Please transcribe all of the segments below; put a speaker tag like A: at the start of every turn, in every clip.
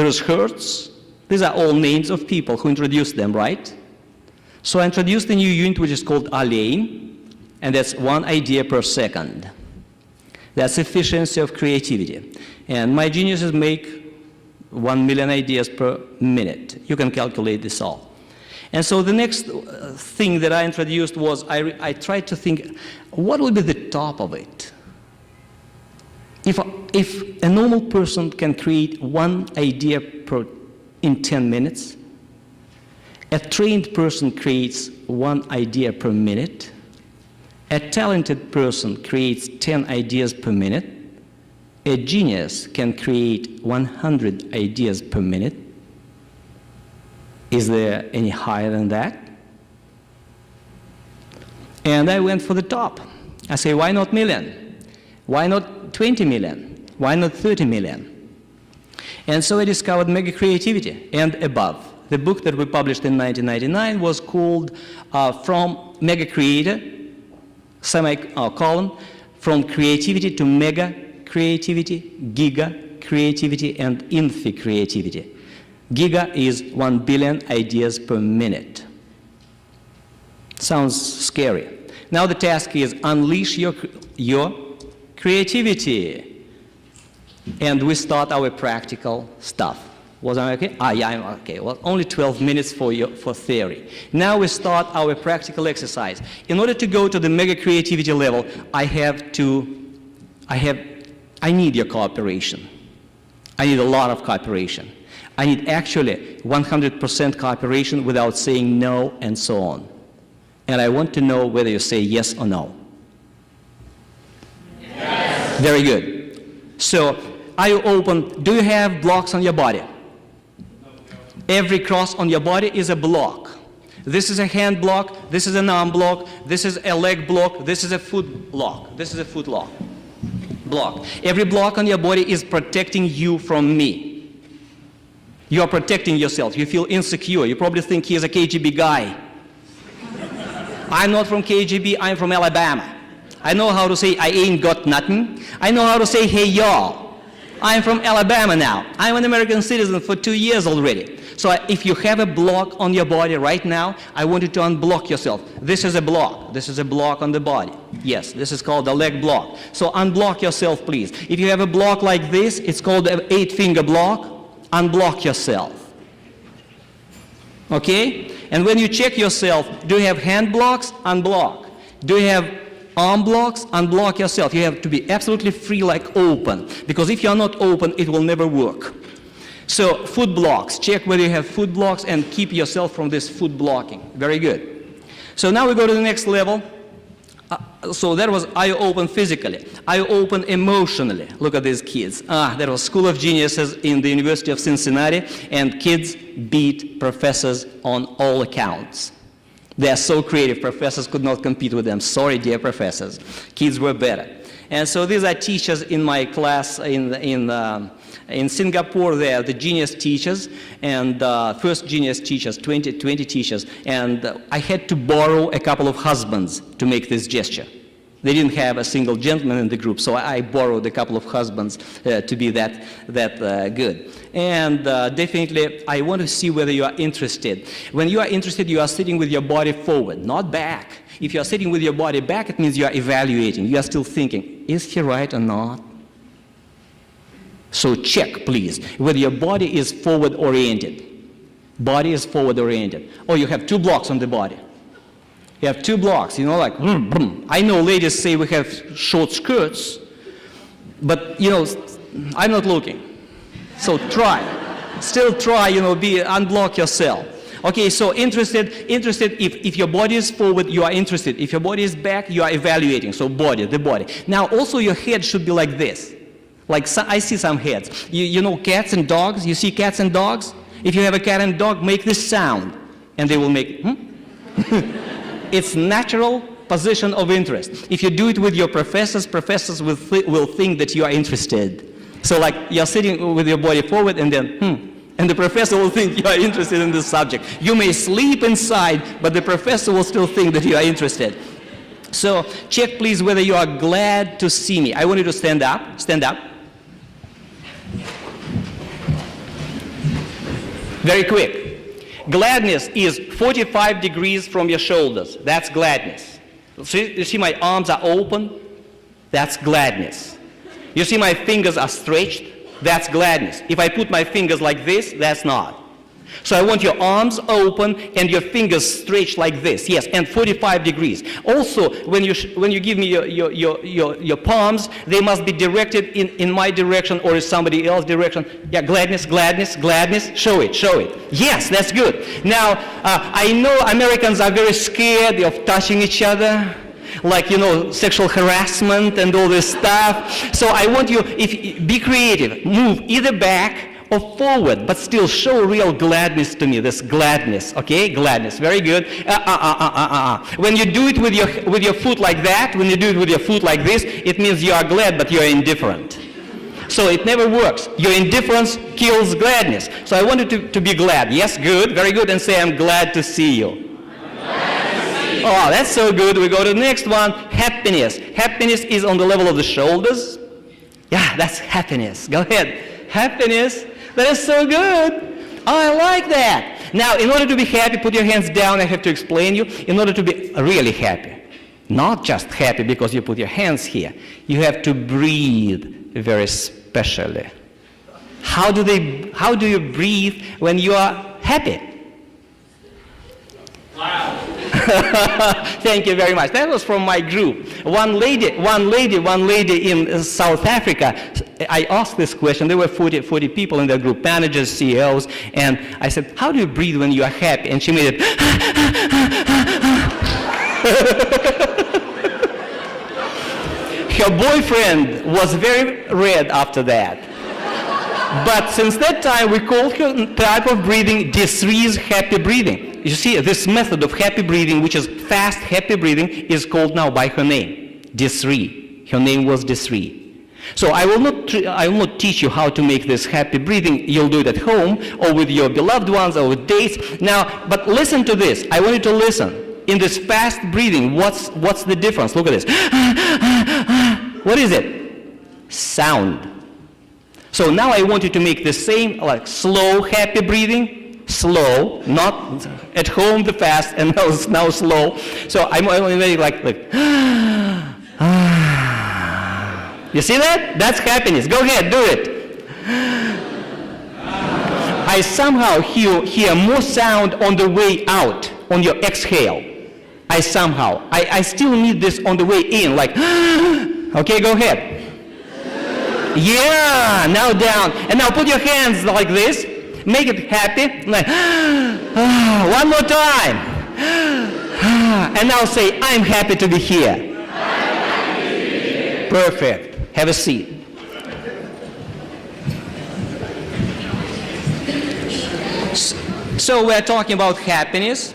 A: There is Hertz. These are all names of people who introduced them, right? So I introduced a new unit which is called Alein, and that's 1 idea per second. That's efficiency of creativity. And my geniuses make 1 million ideas per minute. You can calculate this all. And so the next thing that I introduced was I tried to think, what would be the top of it? If a normal person can create 1 idea in 10 minutes, a trained person creates 1 idea per minute, a talented person creates 10 ideas per minute, a genius can create 100 ideas per minute. Is there any higher than that? And I went for the top. I say, why not million? Why not 20 million? Why not 30 million? And so I discovered MegaCreativity and Above. The book that we published in 1999 was called From Mega Creator, semicolon, From Creativity to Mega Creativity, Giga Creativity, and Infi Creativity. Giga is 1 billion ideas per minute. Sounds scary. Now the task is unleash your creativity. And we start our practical stuff. Was I okay? Yeah, I'm okay. Well, only 12 minutes for theory. Now we start our practical exercise. In order to go to the mega creativity level, I need your cooperation. I need a lot of cooperation. I need actually 100% cooperation without saying no and so on. And I want to know whether you say yes or no. Yes. Very good. So, are you open? Do you have blocks on your body? Every cross on your body is a block. This is a hand block, this is an arm block, this is a leg block, this is a foot block, this is a foot block. Every block on your body is protecting you from me. You are protecting yourself. You feel insecure. You probably think he is a KGB guy. I'm not from KGB, I'm from Alabama. I know how to say I ain't got nothing. I know how to say hey y'all. I'm from Alabama now. I'm an American citizen for 2 years already. So if you have a block on your body right now, I want you to unblock yourself. This is a block. This is a block on the body. Yes, this is called the leg block. So unblock yourself, please. If you have a block like this, it's called an 8-finger block. Unblock yourself. Okay? And when you check yourself, do you have hand blocks? Unblock. Do you have arm blocks? Unblock yourself. You have to be absolutely free, like open. Because if you're not open, it will never work. So foot blocks. Check whether you have foot blocks and keep yourself from this foot blocking. Very good. So now we go to the next level. So that was are you open physically? Are you open emotionally? Look at these kids. That was School of Geniuses in the University of Cincinnati, and kids beat professors on all accounts. They are so creative, professors could not compete with them. Sorry, dear professors. Kids were better. And so these are teachers in my class in Singapore. They are the genius teachers, and first genius teachers, 20 teachers. And I had to borrow a couple of husbands to make this gesture. They didn't have a single gentleman in the group, so I borrowed a couple of husbands to be that good. And definitely, I want to see whether you are interested. When you are interested, you are sitting with your body forward, not back. If you are sitting with your body back, it means you are evaluating. You are still thinking, is he right or not? So check, please, whether your body is forward-oriented. Body is forward-oriented. Oh, you have 2 blocks on the body. You have 2 blocks, you know, like, I know ladies say we have short skirts, but, you know, I'm not looking. So try. Still try, you know, unblock yourself. Okay, so interested, if your body is forward, you are interested. If your body is back, you are evaluating. So the body. Now, also your head should be like this. Like, I see some heads. You know cats and dogs? You see cats and dogs? If you have a cat and dog, make this sound. And they will make, It's natural position of interest. If you do it with your professors will think that you are interested. So like, you're sitting with your body forward and then, And the professor will think you are interested in this subject. You may sleep inside, but the professor will still think that you are interested. So check, please, whether you are glad to see me. I want you to stand up. Stand up. Very quick. Gladness is 45 degrees from your shoulders. That's gladness. See, you see my arms are open? That's gladness. You see my fingers are stretched? That's gladness. If I put my fingers like this, that's not. So I want your arms open and your fingers stretched like this. Yes, and 45 degrees. Also, when you give me your palms, they must be directed in my direction or in somebody else's direction. Yeah, gladness, gladness, gladness. Show it, show it. Yes, that's good. Now, I know Americans are very scared of touching each other, like, you know, sexual harassment and all this stuff. So I want you, be creative. Move either back or forward, but still show real gladness to me, this gladness, okay? Gladness, very good. When you do it with your foot like that, when you do it with your foot like this, it means you are glad, but you are indifferent. So it never works. Your indifference kills gladness. So I want you to be glad. Yes, good, very good, and say, I'm glad to see you. Oh, that's so good. We go to the next one, happiness. Happiness is on the level of the shoulders. Yeah, that's happiness. Go ahead. Happiness. That is so good. Oh, I like that. Now, in order to be happy, put your hands down. I have to explain you. In order to be really happy, not just happy because you put your hands here, you have to breathe very specially. How do you breathe when you are happy? Wow. Thank you very much. That was from my group. One lady in South Africa, I asked this question. There were 40 people in the group, managers, CEOs, and I said, how do you breathe when you are happy? And she made it. Her boyfriend was very red after that. But since that time, we call her type of breathing Desri's happy breathing. You see, this method of happy breathing, which is fast happy breathing, is called now by her name, Desri. Her name was Desri. So I will not teach you how to make this happy breathing. You'll do it at home or with your beloved ones or with dates. Now, but listen to this. I want you to listen. In this fast breathing, what's the difference? Look at this. What is it? Sound. So now I want you to make the same, like slow, happy breathing. Slow, not at home the fast, and now slow. So I'm only making like you see that? That's happiness. Go ahead, do it. I somehow hear more sound on the way out, on your exhale. I still need this on the way in, like, okay, go ahead. Yeah, now down. And now put your hands like this. Make it happy. Like, one more time. And now say, I'm happy to be here. Perfect. Have a seat. So we're talking about happiness.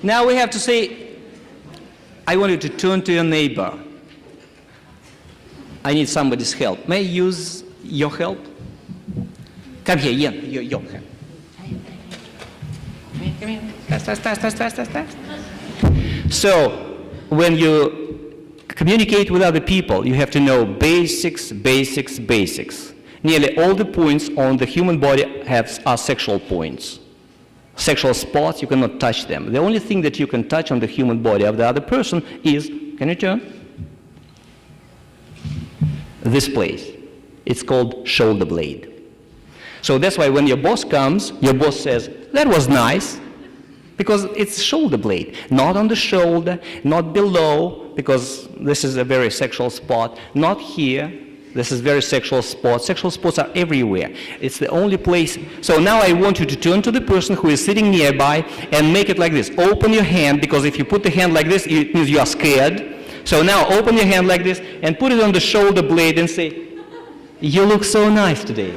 A: Now we have to say, I want you to turn to your neighbor. I need somebody's help. May I use your help? Come here, Ian. Your help. Come here. Fast. So, when you communicate with other people, you have to know basics. Nearly all the points on the human body are sexual points. Sexual spots, you cannot touch them. The only thing that you can touch on the human body of the other person is, can you turn? This place. It's called shoulder blade. So that's why when your boss comes, your boss says, that was nice, because it's shoulder blade, not on the shoulder, not below, because this is a very sexual spot, not here, this is very sexual spot. Sexual spots are everywhere. It's the only place. So now I want you to turn to the person who is sitting nearby and make it like this. Open your hand, because if you put the hand like this, it means you are scared. So now open your hand like this and put it on the shoulder blade and say, you look so nice today.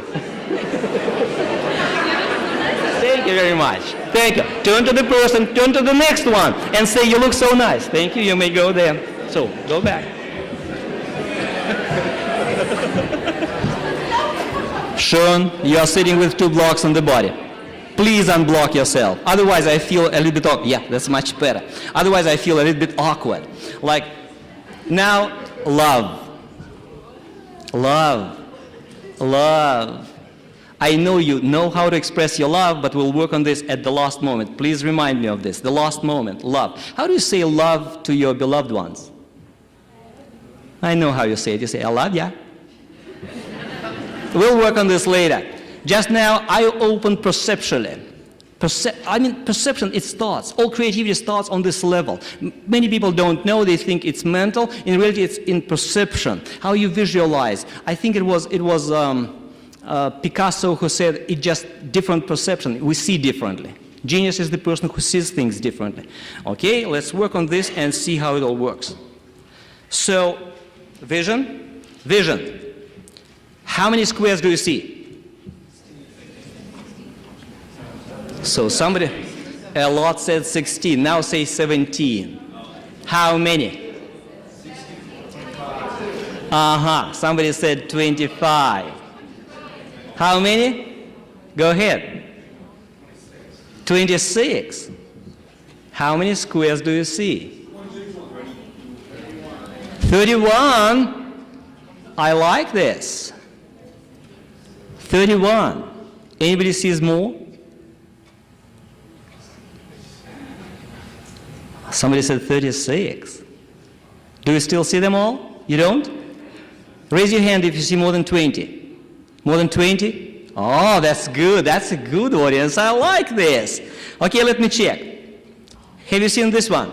A: Thank you very much. Thank you. Turn to the person, turn to the next one, and say, you look so nice. Thank you. You may go there. So, go back. Sean, you are sitting with 2 blocks on the body. Please unblock yourself. Otherwise, I feel a little bit awkward. Yeah, that's much better. Otherwise, I feel a little bit awkward. Like, now, love. Love. Love. I know you know how to express your love, but we'll work on this at the last moment. Please remind me of this. The last moment, love. How do you say love to your beloved ones? I know how you say it. You say, I love ya. We'll work on this later. Just now, I opened perceptually. Perception, it's thoughts. All creativity starts on this level. Many people don't know, they think it's mental. In reality, it's in perception, how you visualize. I think it was Picasso who said it's just different perception. We see differently. Genius is the person who sees things differently. Okay, let's work on this and see how it all works. So, vision. How many squares do you see? So somebody, a lot said 16, now say 17. How many? Somebody said 25. How many? Go ahead. 26. How many squares do you see? 31. I like this. 31. Anybody sees more? Somebody said 36. Do you still see them all? You don't? Raise your hand if you see more than 20. More than 20? Oh, that's good. That's a good audience. I like this. Okay, let me check. Have you seen this one?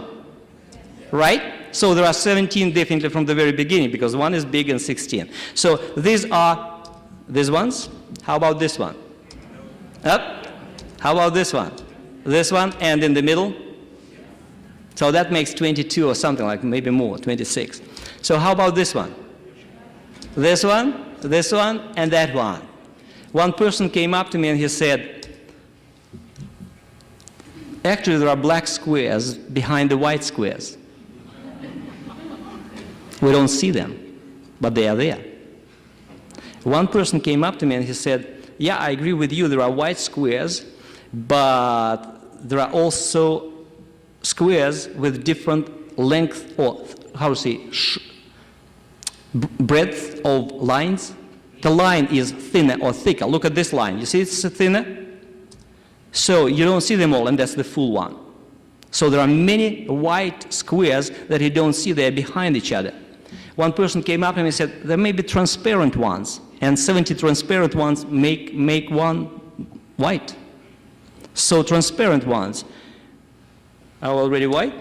A: Right? So there are 17 definitely from the very beginning because one is big and 16. So these are these ones. How about this one? Up. How about this one? This one and in the middle? So that makes 22 or something like maybe more, 26. So how about this one? This one, and that one. One person came up to me and he said, actually there are black squares behind the white squares. We don't see them, but they are there. One person came up to me and he said, yeah, I agree with you, there are white squares, but there are also squares with different length or, how to say, breadth of lines. The line is thinner or thicker. Look at this line. You see it's thinner? So you don't see them all, and that's the full one. So there are many white squares that you don't see. They're behind each other. One person came up and he said, there may be transparent ones, and 70 transparent ones make one white. So transparent ones are already white,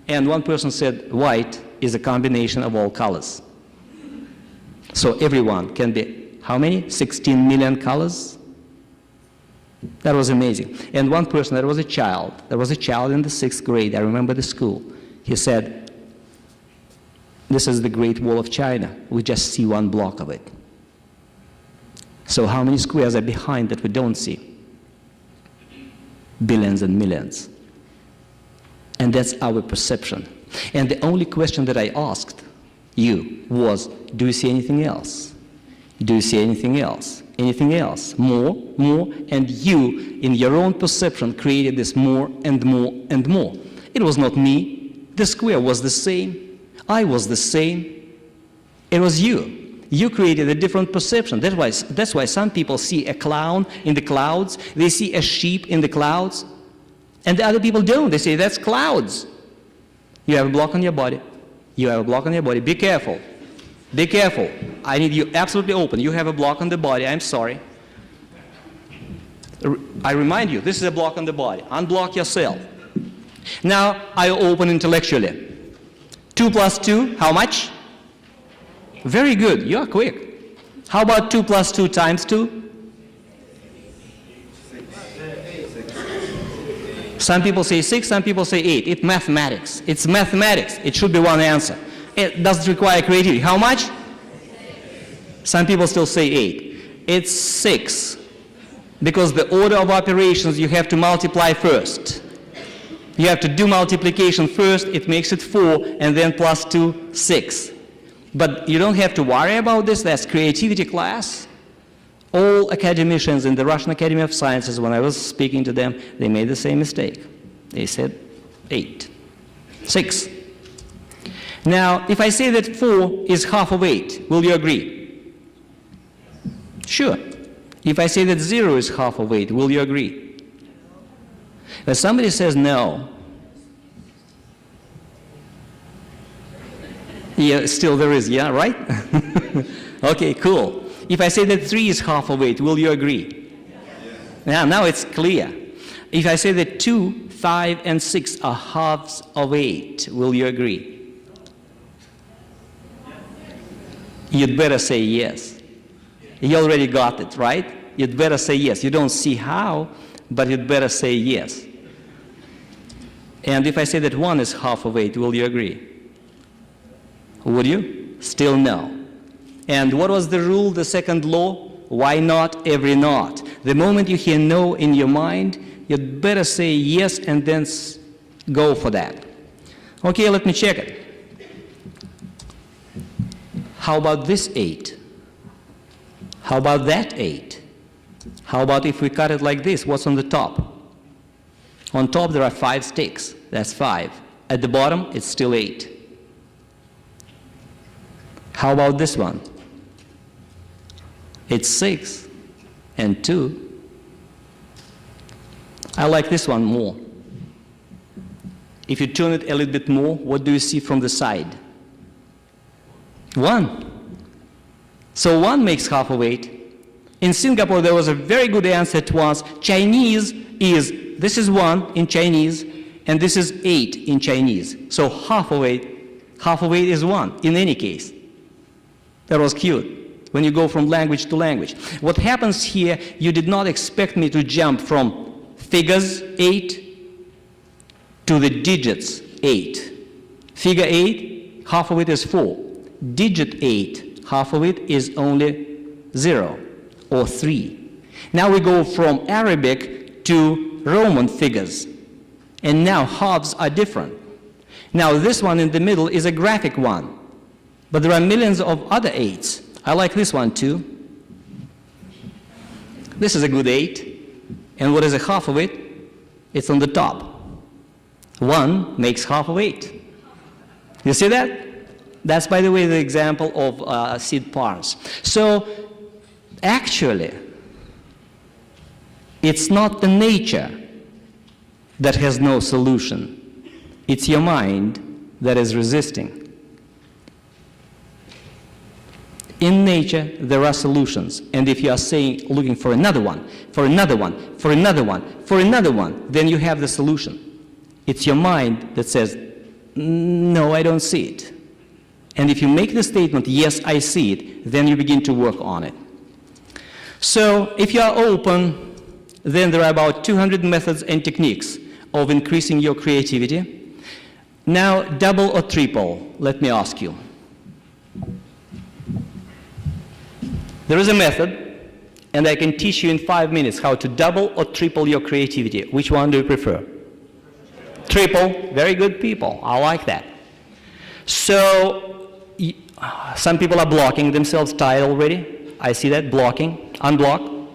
A: and one person said white is a combination of all colors. So everyone can be, how many? 16 million colors? That was amazing. And one person, there was a child in the 6th grade, I remember the school. He said, this is the Great Wall of China. We just see one block of it. So how many squares are behind that we don't see? Billions and millions. And that's our perception. And the only question that I asked you was, do you see anything else? Do you see anything else? Anything else? More, and you, in your own perception, created this more and more and more. It was not me. The square was the same. I was the same. It was you. You created a different perception. That's why some people see a clown in the clouds. They see a sheep in the clouds. And the other people don't. They say, that's clouds. You have a block on your body. You have a block on your body. Be careful. Be careful. I need you absolutely open. You have a block on the body. I'm sorry. I remind you, this is a block on the body. Unblock yourself. Now, I open intellectually. 2 plus 2, how much? Very good. You are quick. How about 2 plus 2 times 2? Some people say 6, some people say 8. It's mathematics. It's mathematics. It should be one answer. It doesn't require creativity. How much? Some people still say 8. It's 6. Because the order of operations, you have to multiply first. You have to do multiplication first. It makes it 4, and then plus 2, 6. But you don't have to worry about this. That's creativity class. All academicians in the Russian Academy of Sciences, when I was speaking to them, they made the same mistake. They said 8, 6. Now, if I say that 4 is half of 8, will you agree? Sure. If I say that 0 is half of 8, will you agree? If somebody says no, yeah, still there is, yeah, right? Okay, cool. If I say that 3 is half of 8, will you agree? Yeah, now it's clear. If I say that 2, 5, and 6 are halves of 8, will you agree? You'd better say yes. You already got it, right? You'd better say yes. You don't see how, but you'd better say yes. And if I say that 1 is half of 8, will you agree? Would you? Still no. And what was the rule, the second law? Why not, every not. The moment you hear no in your mind, you'd better say yes and then go for that. Okay, let me check it. How about this 8? How about that 8? How about if we cut it like this? What's on the top? On top there are 5 sticks. That's 5. At the bottom, it's still 8. How about this one? It's 6 and 2. I like this one more. If you turn it a little bit more, what do you see from the side? 1. So 1 makes half of 8. In Singapore, there was a very good answer. It was Chinese is, this is 1 in Chinese, and this is 8 in Chinese. So half of 8 is 1 in any case. That was cute. When you go from language to language. What happens here, you did not expect me to jump from figures 8 to the digits 8. Figure 8, half of it is 4. Digit 8, half of it is only 0 or 3. Now we go from Arabic to Roman figures. And now halves are different. Now this one in the middle is a graphic one. But there are millions of other 8s. I like this one too. This is a good 8. And what is a half of it? It's on the top. 1 makes half of 8. You see that? That's, by the way, the example of seed parts. So actually, it's not the nature that has no solution. It's your mind that is resisting. In nature, there are solutions. And if you are saying, looking for another one, for another one, for another one, for another one, then you have the solution. It's your mind that says, no, I don't see it. And if you make the statement, yes, I see it, then you begin to work on it. So if you are open, then there are about 200 methods and techniques of increasing your creativity. Now, double or triple, let me ask you. There is a method, and I can teach you in 5 minutes how to double or triple your creativity. Which one do you prefer? Triple. Very good people. I like that. So, some people are blocking themselves tired already. I see that. Blocking. Unblock.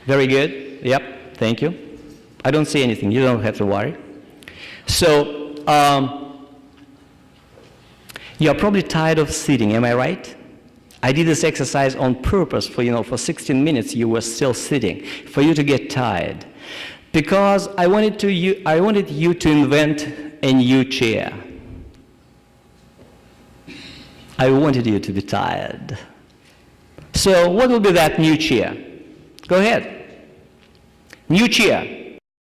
A: Very good. Yep. Thank you. I don't see anything. You don't have to worry. So, you're probably tired of sitting. Am I right? I did this exercise on purpose for 16 minutes you were still sitting, for you to get tired. Because I wanted you to invent a new chair. I wanted you to be tired. So what will be that new chair? Go ahead. New chair.